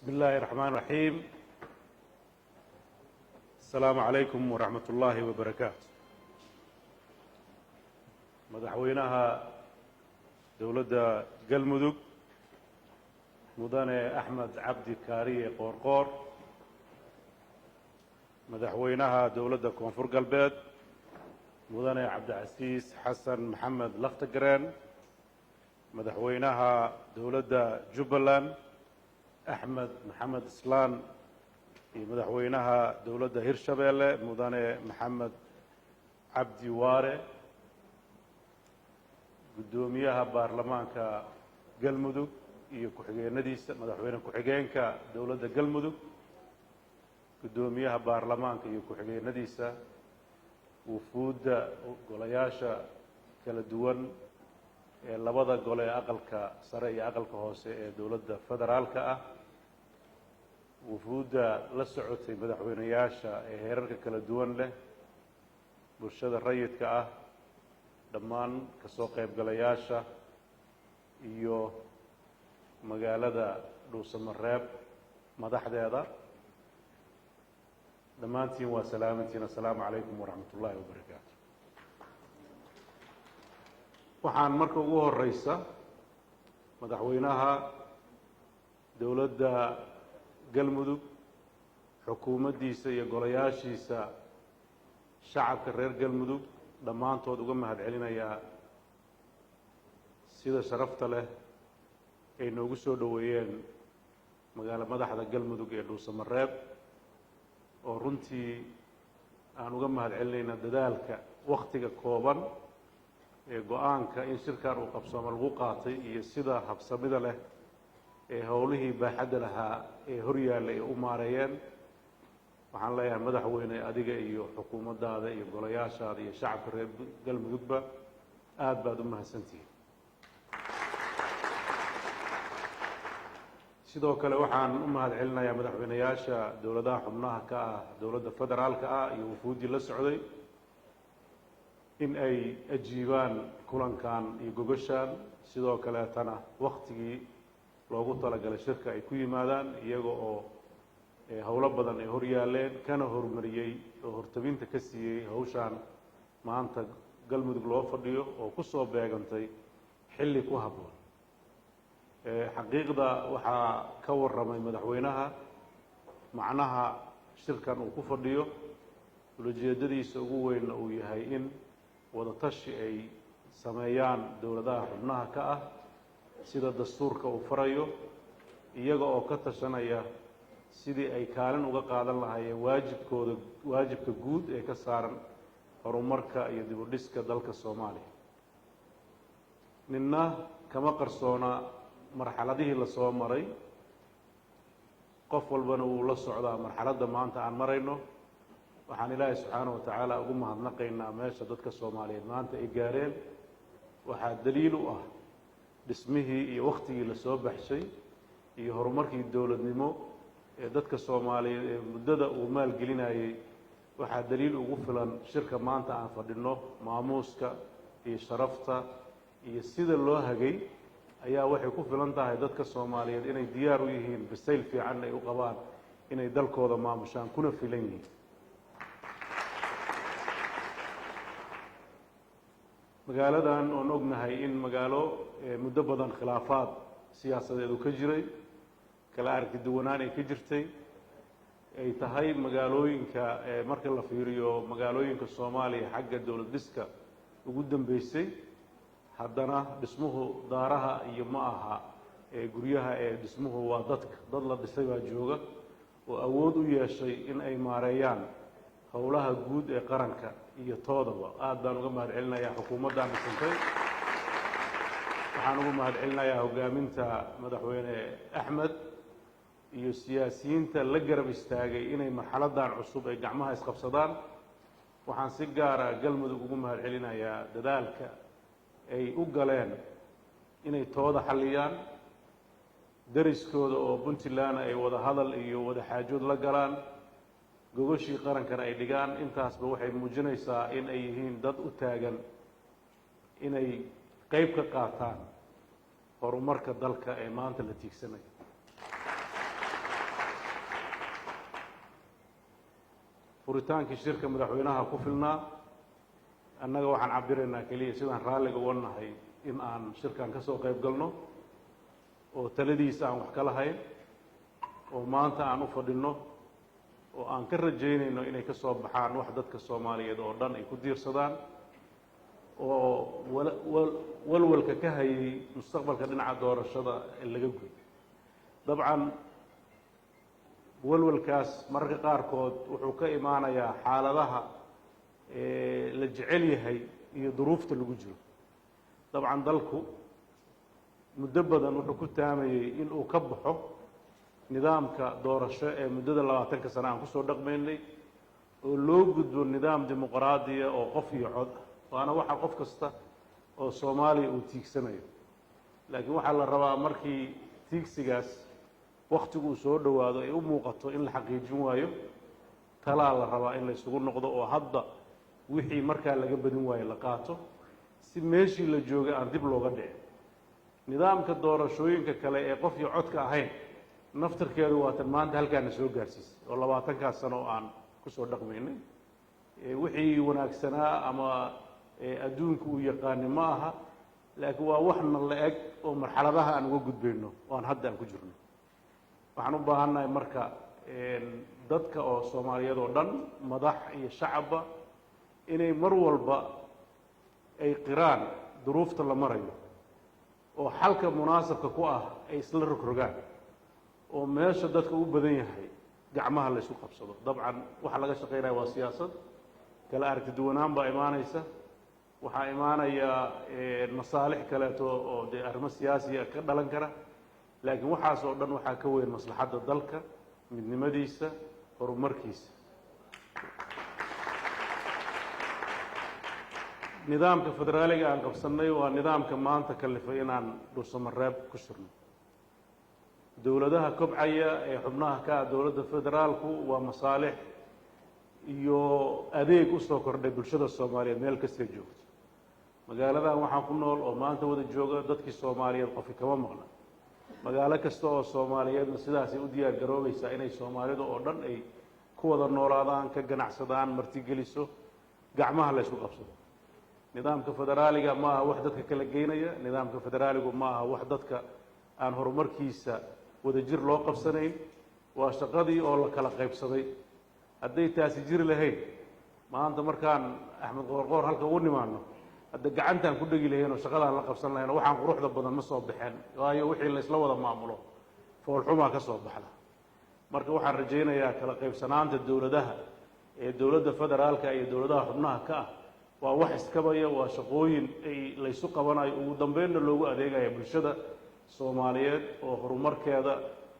بسم الله الرحمن الرحيم. السلام عليكم ورحمة الله وبركاته. مدحوينها دولة قلمدق مدن أحمد عبد كاري قورقور، مدحوينها دولة كونفور قلبيد مدن عبد العزيز حسن محمد لفتقران، مدحوينها دولة جبلان أحمد محمد إسلان، مدحوينها دولة هيرشابيل مدن محمد عبد واري، قدوميها برلمانكا قلمدق iyo ku-xigeenadiisa madaxweyne ku-xigeenka dowladda galmudug, gudoomiyaha baarlamaanka iyo ku-xigeenadiisa, wufuudda golayaasha kala duwan ee labada gole ee aqalka sare iyo aqalka hoose ee dowladda federaalka ah, wufuudda la socotay madaxweynayaasha ee heerarka kala duwan leh, bulshada rayidka ah, dhammaan ka soo qaybgalayaasha iyo magaalada dhuusamareeb madaxdeeda, dhammaantiin waa salaamantiin. assalaamu calaykum waraxmat ullaahi wabarakaatu. waxaan marka ugu horeysa madaxweynaha dowladda galmudug, xukuumaddiisa iyo golayaashiisa, shacabka reer galmudug dhammaantood uga mahadcelinayaa sida sharafta leh ay noogu soo dhoweeyeen magaalo madaxda galmudug ee dhuusamareeb, oo runtii aan uga mahadcelinayna dadaalka wakhtiga kooban ee go-aanka in shirkan uu qabsoomo lagu qaatay iyo sida habsamida leh ee howlihii baaxadda lahaa ee horyaalla ay u maareeyeen. waxaan leeyahay madaxweyne, adiga iyo xukuumaddaada iyo golayaashaada iyo shacabka reer galmudugba aad baad u mahadsantihiin. sidoo kale waxaan u mahadcelinayaa madaxweynayaasha dowladaha xubnaha ka ah dowladda federaalka ah iyo wufuuddii la socday in ay ajiibaan kulankan iyo gogoshaan, sidoo kaleetana wakhtigii loogu talagalay shirka ay ku yimaadaan iyaga oo howlo badan ay hor yaaleen, kana horumariyey oo hortabinta ka siiyey hawshaan maanta galmudug loo fadhiyo oo ku soo beegantay xilli ku habboon. xaqiiqda waxaa ka warramay madaxweynaha macnaha shirkan uu ku fadhiyo, ulajeedadiisa ugu weynna uu yahay in wadatashi ay sameeyaan dowladaha xubnaha ka ah sida dastuurka uu farayo, iyaga oo ka tashanaya sidii ay kaalin uga qaadan lahaayeen waajibka guud ee ka saaran horumarka iyo dib u dhiska dalka Soomaaliya. ninna kama qarsoona marxaladihii la soo maray, qof walbana wuu la socdaa marxaladda maanta aan marayno. waxaan ilaahay subxaanahu wa tacaala ugu mahadnaqaynaa meesha dadka Soomaaliyeed maanta ay gaareen. waxaa daliil u ah dhismihii iyo wakhtigii la soo baxshay iyo horumarkii dowladnimo ee dadka Soomaaliyeed ee muddada uu maalgelinayay. waxaa daliil ugu filan shirka maanta aan fadhino, maamuuska iyo sharafta iyo sida loo hagay ayaa waxay ku filan tahay dadka Soomaaliyeed inay diyaar u yihiin, bisayl fiican ay u qabaan inay dalkooda maamushaan, kuna filan yihiin. magaaladan oon ognahay in magaalo muddo badan khilaafaad siyaasadeed uu ka jiray, kala aragti duwanaan ay ka jirtay, ay tahay magaalooyinka marka la fiiriyo magaalooyinka Soomaaliya xagga dowlad dhiska ugu dambeysay. haddana dhismuhu daaraha iyo ma aha guryaha dhismuhu waa dadka, dad la dhisay baa jooga oo awood u yeeshay in ay maareeyaan howlaha guud ee qaranka iyo toodaba. aad baan uga mahadcelinayaa xukuumaddan dhisantay. waxaan ugu mahadcelinayaa hogaaminta madaxweyne Axmed iyo siyaasiyiinta la garab istaagay inay marxaladdan cusub ay gacmaha isqabsadaan. waxaan si gaara galmudug ugu mahadcelinayaa dadaalka ay u galeen inay tooda xalliyaan, dariskooda oo Puntland ay wada hadal iyo wada xaajood la galaan, gogoshii qarankana ay dhigaan. intaasba waxay muujinaysaa in ay yihiin dad u taagan inay qayb ka qaataan horumarka dalka ee maanta la tiigsanayo. furitaankii shirka madaxweynaha ku filnaa annaga waxaan cabiraynaa keliya sidaan raalliga uga nahay in aan shirkan ka soo qayb galno oo taladiisa aan wax ka lahayn oo maanta aan u fadhinno oo aan ka rajaynayno inay ka soo baxaan wax dadka Soomaaliyeed oo dhan ay ku diirsadaan oo walwalka ka hayay mustaqbalka dhinaca doorashada laga gudo dabcan walwalkaas mararka qaarkood wuxuu ka imaanayaa xaaladaha la jecel yahay iyo duruufta lagu jiro dabcan dalku muddo badan wuxuu ku taamayay in uu ka baxo nidaamka doorasho ee muddada 20 sano aan ku soo dhaqmaynay oo loo gudbo nidaam dimuqraadiya oo qof iyo cod waana waxa qof kasta oo Soomaaliya uu tiigsanayo laakiin waxa la rabaa markii tiigsigaas waqtigu soo dhawaado ay u muuqato in la xaqiijin waayo talaa la rabaa in la isugu noqdo oo hadda wixii markaa laga badin waayo la qaato si meeshii la joogay aan dib looga dhicin nidaamka doorashooyinka kale ee qof iyo codka ahayn naftarkeedu waa tan maanta halkaana soo gaarsiisay oo 20 sano aan ku soo dhaqmaynay wixii wanaagsanaa ama adduunku uu yaqaan ma aha laakiin waa waxna la eg oo marxaladaha aan uga gudbayno oo aan hadda aan ku jirno waxaan u baahannahay marka dadka oo Soomaaliyeed oo dhan madax iyo shacabba inay mar walba ay qiraan duruufta la marayo oo xalka munaasabka ku ah ay isla rogrogaan oo meesha dadka u badan yahay gacmaha la isku qabsado dabcan waxa laga shaqeynaa waa siyaasad kala aragti duwanaan baa imaanaysa waxaa imaanaya masaalix kaleeto oo dee arrimo siyaasiya ka dhalan kara laakiin waxaas oo dhan waxaa ka weyn maslaxadda dalka midnimadiisa horumarkiisa nidaamka federaaliga aan qabsannay waa nidaamka maanta kalifay inaan dhuusamareeb ku shirno dowladaha kobcaya ee xubnaha ka ah dowladda federaalku waa masaalix iyo adeeg u soo kordhay bulshada Soomaaliyeed meel kasta joogto magaaladan waxaan ku nool oo maanta wada jooga dadkii Soomaaliyeed qof kama maqna magaalo kasta oo Soomaaliyeedna sidaas ay u diyaar garoobaysaa inay Soomaalidu oo dhan ay ku wada noolaadaan ka ganacsadaan martigeliso gacmaha la isku qabsado nidaamka federaaliga ma aha wax dadka kala geynaya nidaamka federaaligu ma aha wax dadka aan horumarkiisa wada jir loo qabsanayn waa shaqadii oo la kala qaybsaday hadday taasi jiri lahayn maanta markaan Axmed Qoorqoor halka ugu nimaano hadda gacantaan ku dhigi lahayn oo shaqadaan la qabsan lahayn waxaan quruxda badan ma soo baxeen waayo wixii la isla wada maamulo foolxuma ka soo baxda marka waxaan rajaynayaa kala qaybsanaanta dowladaha ee dowladda federaalka iyo dowladaha xubnaha ka ah waa wax iskabaya waa shaqooyin ay la isu qabanayo ugu dambeynna loogu adeegayo bulshada Soomaaliyeed oo horumarkeeda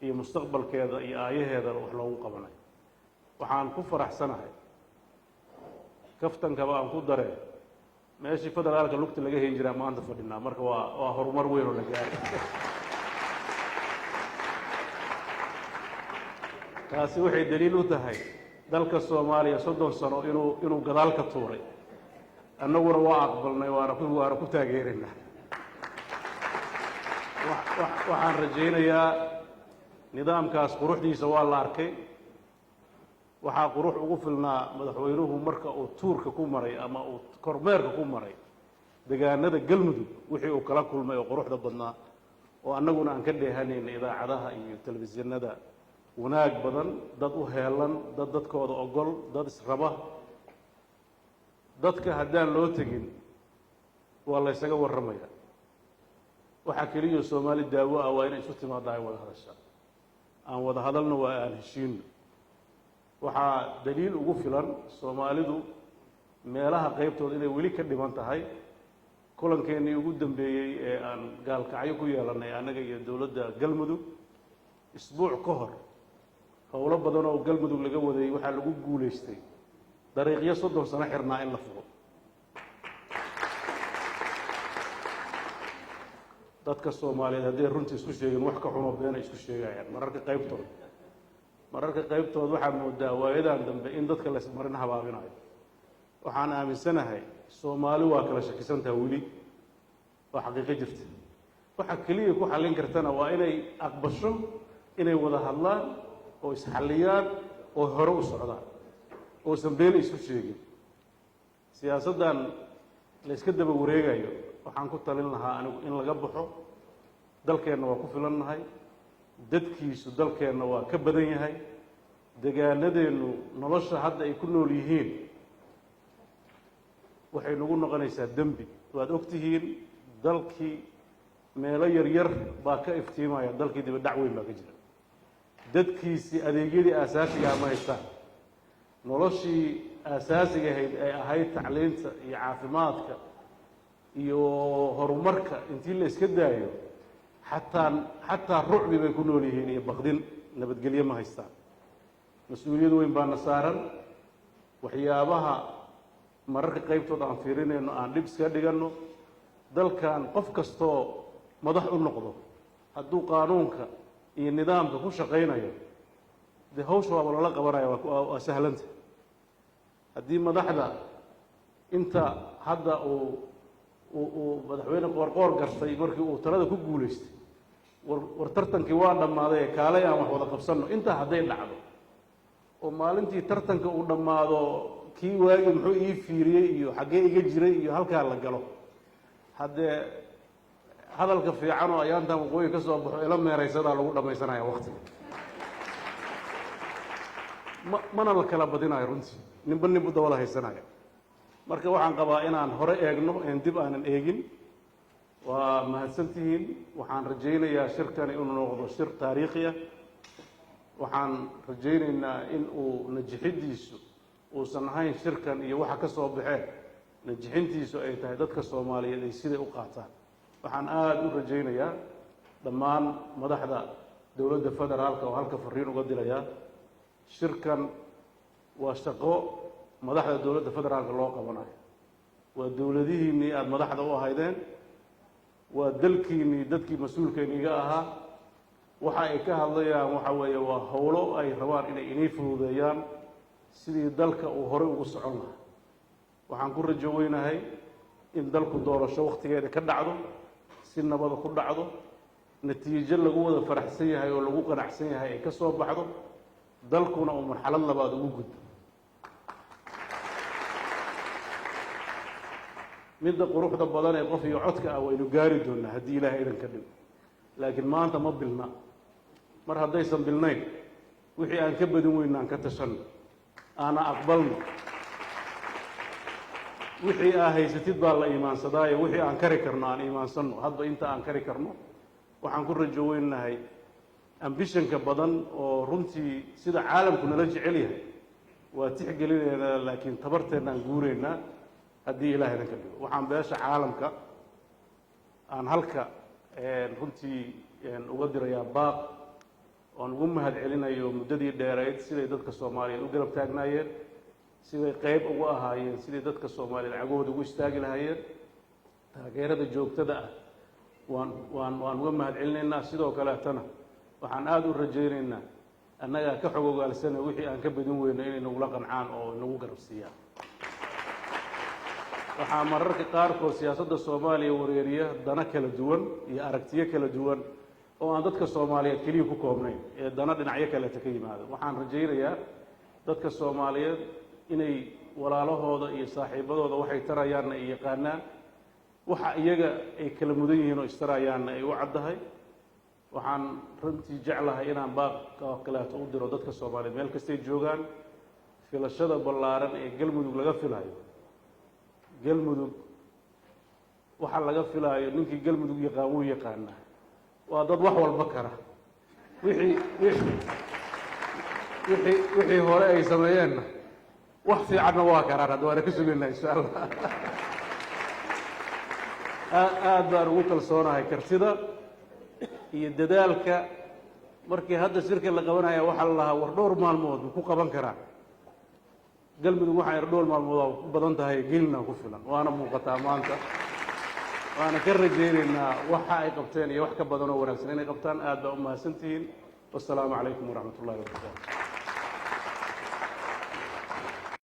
iyo mustaqbalkeeda iyo aayaheeda wax loogu qabanayo waxaan ku faraxsanahay kaftankaba aan ku dareen meeshii federaalka lugta laga heli jiraa maanta fadhinaa marka waa horumar weyn oo la gaaray taasi waxay daliil u tahay dalka Soomaaliya 30 sano inuu gadaal ka tuuray annaguna waa aqbalnay waana ku taageeraynaa waxaan rajaynayaa nidaamkaas quruxdiisa waa la arkay waxaa qurux ugu filnaa madaxweynuhu marka uu tuurka ku maray ama uu kormeerka ku maray deegaanada Galmudug wixii uu kala kulmay oo quruxda badnaa oo annaguna aan ka dheehanayna idaacadaha iyo telefishinada wanaag badan dad u heelan dadkooda ogol dad israba dadka haddaan loo tegin waa la isaga warramaya waxa kaliya Soomaali daawo ah waa inay isu timaadaan wada hadasha aan wada hadalno waa aan heshiino waxaa daliil ugu filan Soomaalidu meelaha qaybtooda inay weli ka dhiman tahay kulankeenii ugu dambeeyay ee aan gaalkacyo ku yeelanay anaga iyo dowladda Galmudug isbuuc ka hor howlo badan oo Galmudug laga waday waxa lagu guuleystay dariiqyo 30 sano xirnaa in la furo dadka Soomaaliyeed haddii runtii isku sheegeen wax ka xumo been isku sheegayaan mararka qaybtooda waxaa moodaa waayadan dambe in dadka la ismarin habaabinayo waxaan aaminsanahay Soomaali waa kala shakisantahay weli waa xaqiiqo jirta waxa kaliya ku xalin kartana waa inay aqbasho inay wada hadlaan oo isxaliyaan oo hore u socdaan uusan been isu sheegin siyaasaddan la iska daba wareegayo waxaan ku talin lahaa anigu in laga baxo dalkeenna waa ku filannahay dadkiisu dalkeenna waa ka badan yahay degaanadeennu nolosha hadda ay ku nool yihiin waxay nagu noqonaysaa dembi waad og tihiin dalkii meelo yaryar baa ka iftiimaya dalkii diba dhac weyn baa ka jira dadkiisii adeegyadii aasaasiga ama haystaan noloshii aasaasiga ahayd ay ahayd tacliinta iyo caafimaadka iyo horumarka intii la iska daayo xataa rucbi bay ku nool yihiin iyo baqdin nabadgelyo ma haystaan mas-uuliyad weyn baana saaran waxyaabaha mararka qaybtood aan fiirinayno aan dhib iska dhiganno dalkan qof kastoo madax u noqdo hadduu qaanuunka iyo nidaamka ku shaqaynayo dee hawsha waaba lala qabanaya waa sahlanta haddii madaxda inta hadda uu madaxweyne qoorqoor gartay markii uu talada ku guulaystay war tartankii waa dhammaaday kaalay aan wax wada qabsanno intaa hadday dhacdo oo maalintii tartanka uu dhammaado kii waagi muxuu ii fiiriyey iyo xaggee iga jiray iyo halkaa la galo haddee hadalka fiican oo ayaantan waqooyi ka soo baxo ila meeraysadaa lagu dhammaysanaya waqtiga mana la kala badinayo runtii ninba ninbu dawada haysanaya marka waxaan qabaa inaan hore eegno een dib aanan eegin waa mahadsantihiin waxaan rajaynayaa shirkani inuu noqdo shir taariikhi ah waxaan rajaynaynaa in uu najixidiisu uusan ahayn shirkan iyo waxa ka soo baxeen najixintiisu ay tahay dadka soomaaliyeed ay siday u qaataan waxaan aada u rajaynayaa dhammaan madaxda dowladda federaalka oo halka fariin uga dilayaa shirkan waa shaqo madaxda dowladda federaalka loo qabanayo waa dowladihiinnii aada madaxda u ahaydeen waa dalkiinnii dadkii mas-uulkeeniga ahaa waxa ay ka hadlayaan waxa weeye waa howlo ay rabaan inay inii fududeeyaan sidii dalka uu horey ugu socon lahaa waxaan ku rajo weynahay in dalku doorasho wakhtigeeda ka dhacdo si nabada ku dhacdo natiijo lagu wada faraxsan yahay oo lagu qanacsan yahay ay ka soo baxdo dalkuna uu marxalad labaad ugu gudbo midda quruxda badan ee qof iyo codka ah waynu gaari doonaa haddii ilaahay idan ka dhigo laakiin maanta ma bilna mar haddaysan bilnayn wixii aan ka badin weyna aan ka tashanno aana aqbalno wixii aa haysatid baa la iimaansadaayo wixii aan kari karno aan iimaansanno hadba inta aan kari karno waxaan ku rajo weynahay ambishanka badan oo runtii sida caalamku nala jecel yahay waa tixgelineynaa laakiin tabarteennaan guuraynaa haddii ilaah idan ka dhigo waxaan beesha caalamka aan halka runtii uga dirayaa baaq oon ugu mahad celinayo muddadii dheerayd siday dadka soomaaliyeed u garab taagnaayeen siday qayb ugu ahaayeen siday dadka soomaaliyeed cagahooda ugu istaagi lahaayeen taageerada joogtada ah waan uga mahad celinaynaa sidoo kaleetana waxaan aada u rajaynaynaa annagaa ka xog ogaalsana wixii aan ka badin weyno inay nagula qancaan oo inagu garab siiyaan waxaa mararka qaarkood siyaasadda soomaaliya wareeriya dana kala duwan iyo aragtiyo kala duwan oo aan dadka soomaaliyeed keliya ku koobnayn ee dana dhinacyo kaleeta ka yimaado waxaan rajaynayaa dadka soomaaliyeed inay walaalahooda iyo saaxiibadooda waxay tarayaanna ay yaqaanaan waxa iyaga ay kala mudan yihiin oo istarayaanna ay u caddahay waxaan runtii jeclahay inaan baaqka kaleeto u diro dadka soomaaliyeed meel kastay joogaan filashada ballaaran ee galmudug laga filayo galmudug waxa laga filaayo ninkii galmudug yaqaan wuu yaqaanaa waa dad wax walba kara wixii hore ay sameeyeenna wax fiicanna waa karaan hadda waana ka sugaynaa insha allah aad baan ugu kalsoonahay kartida iyo dadaalka markii hadda shirka la qabanaya waxaa la lahaa war dhowr maalmood ma ku qaban karaa galmudug waxaa yar dhowr maalmood waa ku badan tahay gelina ku filan waana muuqataa maanta waana ka rajaynaynaa waxa ay qabteen iyo wax ka badan oo wanaagsan inay qabtaan aad baa u mahadsantihiin wassalaamu calaykum waraxmat ullahi wabarakaatu